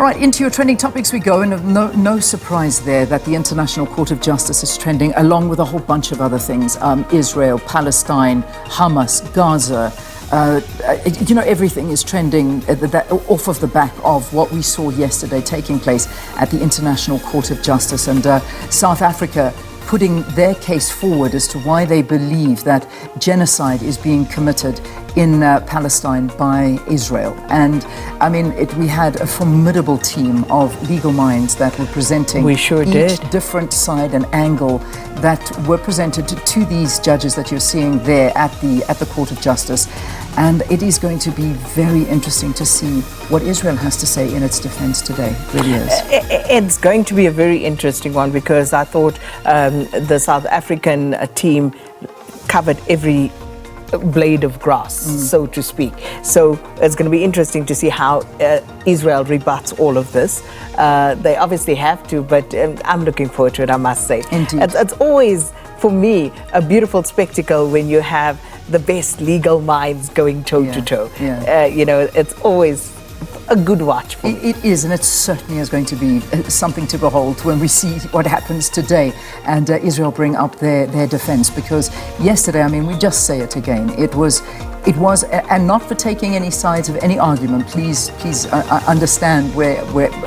All right, into your trending topics we go, and no surprise there that the International Court of Justice is trending, along with a whole bunch of other things. Israel, Palestine, Hamas, Gaza. Everything is trending off of the back of what we saw yesterday taking place at the International Court of Justice, and South Africa putting their case forward as to why they believe that genocide is being committed in Palestine by Israel. And I mean, we had a formidable team of legal minds that were presenting each different side and angle that were presented to these judges that you're seeing there at the Court of Justice. And it is going to be very interesting to see what Israel has to say in its defense today. It really is. It's going to be a very interesting one, because I thought the South African team covered every blade of grass, so to speak. So it's going to be interesting to see how Israel rebuts all of this. They obviously have to, but I'm looking forward to it, I must say. Indeed. It's always, for me, a beautiful spectacle when you have the best legal minds going toe-to-toe. It's always a good watch for me. It is, and it certainly is going to be something to behold when we see what happens today and Israel bring up their defense. Because yesterday, I mean, we just say it again, it was, and not for taking any sides of any argument, please understand where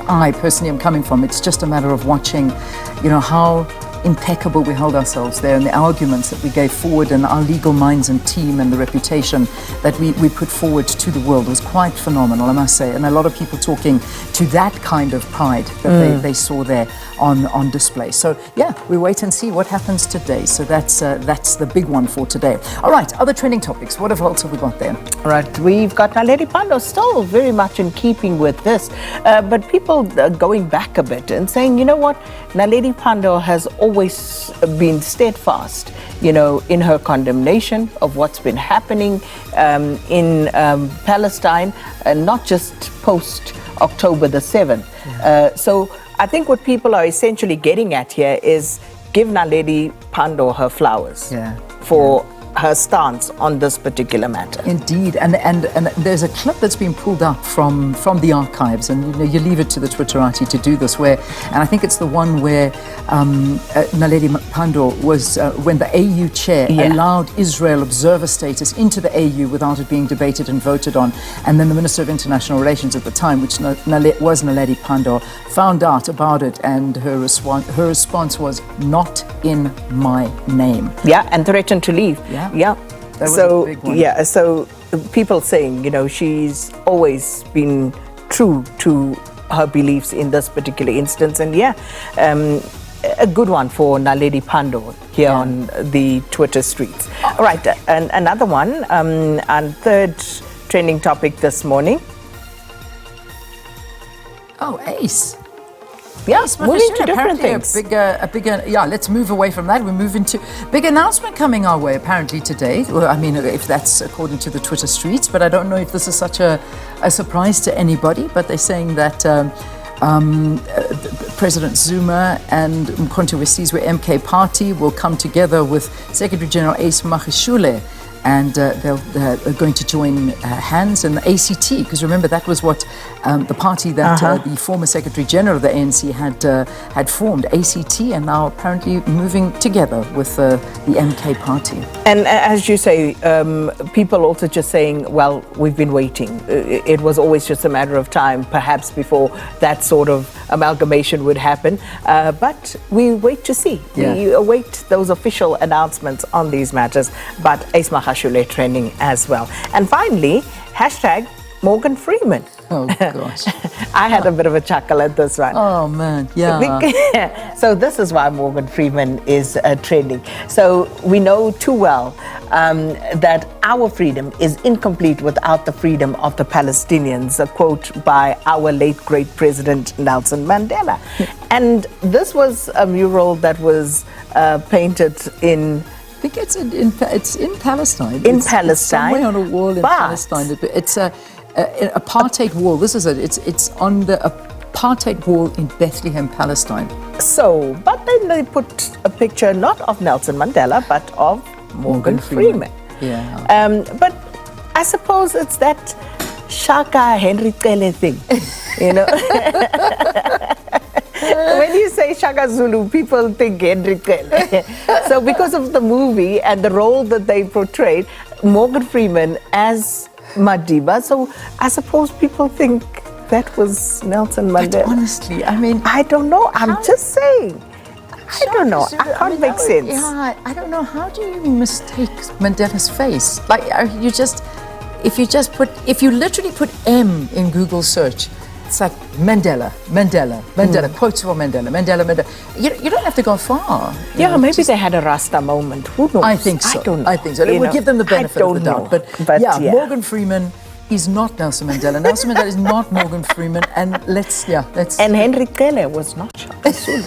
I personally am coming from. It's just a matter of watching, how impeccable we held ourselves there, and the arguments that we gave forward, and our legal minds and team, and the reputation that we put forward to the world was quite phenomenal, I must say. And a lot of people talking to that kind of pride that they saw there on display. So yeah, we wait and see what happens today. So that's the big one for today. All right, other trending topics. What else have we got there? All right, we've got Mahle Pandor, still very much in keeping with this, but people going back a bit and saying, you know what, Mahle Pandor has always been steadfast, in her condemnation of what's been happening in Palestine, and not just post October the 7th. So I think what people are essentially getting at here is give Mahle Pandor her flowers for her stance on this particular matter. Indeed, and there's a clip that's been pulled up from the archives, and you leave it to the Twitterati to do this, and I think it's the one where Mahle Pandor was when the AU chair allowed Israel observer status into the AU without it being debated and voted on, and then the Minister of International Relations at the time, which was Mahle Pandor, found out about it, and her response was, "Not in my name." Yeah, and threatened to leave. Yeah. That was a big one. Yeah, so people saying, she's always been true to her beliefs in this particular instance, and a good one for Mahle Pandor here on the Twitter streets. All right, and another one, and third trending topic this morning. Oh, Ace. Yes, moving to different things. A bigger, let's move away from that. We move into big announcement coming our way apparently today. Well, I mean, if that's according to the Twitter streets, but I don't know if this is such a surprise to anybody, but they're saying that President Zuma and Mkhonto weSizwe MK Party will come together with Secretary General Ace Magashule, and they're going to join hands in the ACT, because remember that was what the party that the former Secretary General of the ANC had formed, ACT, and now apparently moving together with the MK Party. And as you say, people also just saying, well, we've been waiting. It was always just a matter of time, perhaps, before that sort of amalgamation would happen. But we wait to see. We await those official announcements on these matters. But Ace Magashule trending as well. And finally, hashtag Morgan Freeman. Oh gosh. I had a bit of a chuckle at this one. Oh man, yeah. So this is why Morgan Freeman is trending. So we know too well that our freedom is incomplete without the freedom of the Palestinians, a quote by our late great President Nelson Mandela. And this was a mural that was painted in, I think it's in Palestine. In Palestine. It's somewhere on a wall in Palestine. It's an apartheid wall. This is it. It's on the apartheid wall in Bethlehem, Palestine. So, but then they put a picture not of Nelson Mandela, but of Morgan Freeman. Yeah. But I suppose it's that Shaka Henry Cele thing, you know. When you say Shaka Zulu, people think Henry Cele. So because of the movie and the role that they portrayed, Morgan Freeman as Madiba, so I suppose people think that was Nelson Mandela. But honestly, I mean, I don't know. I'm just saying. I don't know. I can't make sense. Yeah, I don't know. How do you mistake Mandela's face? Like, if you literally put M in Google search, it's like Mandela, quotes for Mandela. You don't have to go far. Yeah, maybe they had a Rasta moment. Who knows? I think so. I don't know. I think so. We'll give them the benefit of the doubt. But yeah, Morgan Freeman is not Nelson Mandela. Nelson Mandela is not Morgan Freeman. And let's. And Henry Cele was not Shaka Zulu.